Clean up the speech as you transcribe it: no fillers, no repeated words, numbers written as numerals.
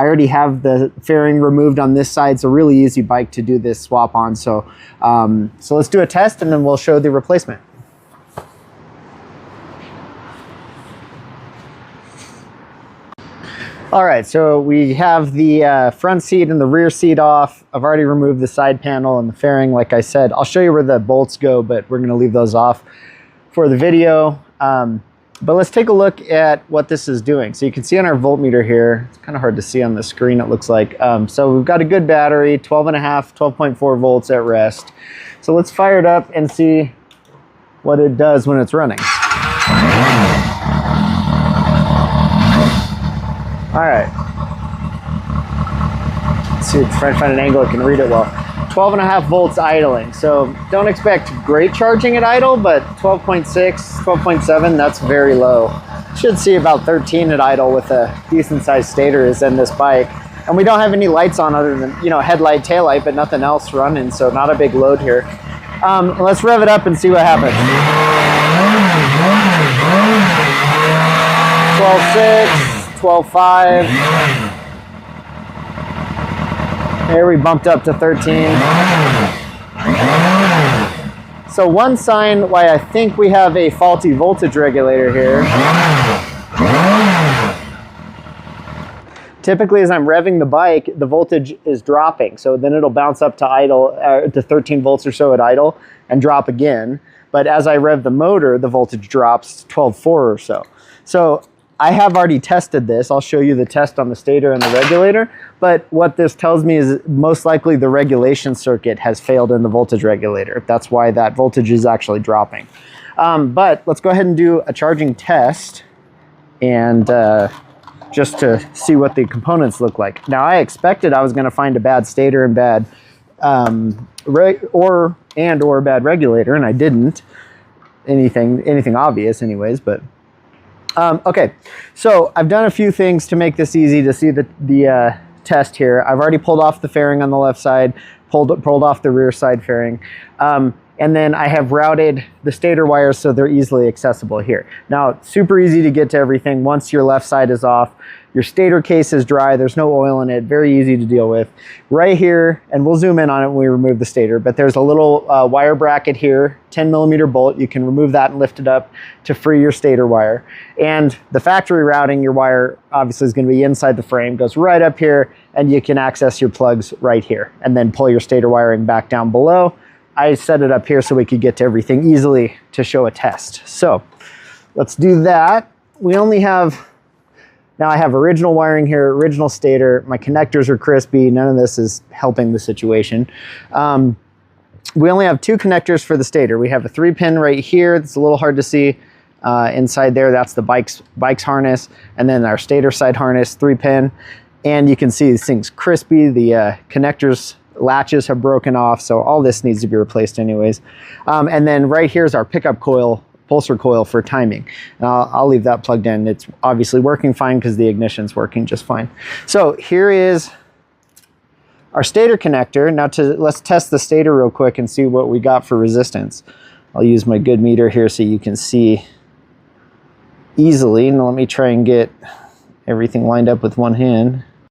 I already have the fairing removed on this side. It's a really easy bike to do this swap on. So, so let's do a test and then we'll show the replacement. All right, so we have the front seat and the rear seat off. I've already removed the side panel and the fairing, like I said. I'll show you where the bolts go, but we're gonna leave those off for the video. But let's take a look at what this is doing. So you can see on our voltmeter here, it's kind of hard to see on the screen, it looks like. So we've got a good battery, 12.4 volts at rest. So let's fire it up and see what it does when it's running. All right, let's see, try to find an angle that can read it well. 12.5 volts idling. So don't expect great charging at idle, but 12.6, 12.7, that's very low. Should see about 13 at idle with a decent sized stator is in this bike. And we don't have any lights on other than, you know, headlight, taillight, but nothing else running. So not a big load here. Let's rev it up and see what happens. 12.6. 12.5. There we bumped up to 13. So one sign why I think we have a faulty voltage regulator here. Typically as I'm revving the bike, the voltage is dropping. So then it'll bounce up to idle, to 13 volts or so at idle and drop again. But as I rev the motor, the voltage drops 12.4 or so. So I have already tested this. I'll show you the test on the stator and the regulator, but what this tells me is most likely the regulation circuit has failed in the voltage regulator. That's why that voltage is actually dropping. But let's go ahead and do a charging test and just to see what the components look like. Now I expected I was gonna find a bad stator and bad or bad regulator, and I didn't. Anything obvious anyways, but okay, so I've done a few things to make this easy to see the test here. I've already pulled off the fairing on the left side, pulled off the rear side fairing, and then I have routed the stator wires so they're easily accessible here. Now, super easy to get to everything once your left side is off. Your stator case is dry, there's no oil in it, very easy to deal with. Right here, and we'll zoom in on it when we remove the stator, but there's a little wire bracket here, 10mm bolt. You can remove that and lift it up to free your stator wire. And the factory routing, your wire obviously is gonna be inside the frame, goes right up here, and you can access your plugs right here, and then pull your stator wiring back down below. I set it up here so we could get to everything easily to show a test. So let's do that. We only have, now I have original wiring here, original stator. My connectors are crispy. None of this is helping the situation. We only have 2 connectors for the stator. We have a 3-pin right here. It's a little hard to see inside there. That's the bike's harness. And then our stator side harness, 3-pin. And you can see these things crispy. The connectors latches have broken off. So all this needs to be replaced anyways. And then right here is our pickup coil, pulsar coil for timing. And I'll leave that plugged in. It's obviously working fine because the ignition's working just fine. So here is our stator connector. Now let's test the stator real quick and see what we got for resistance. I'll use my good meter here so you can see easily. And let me try and get everything lined up with one hand.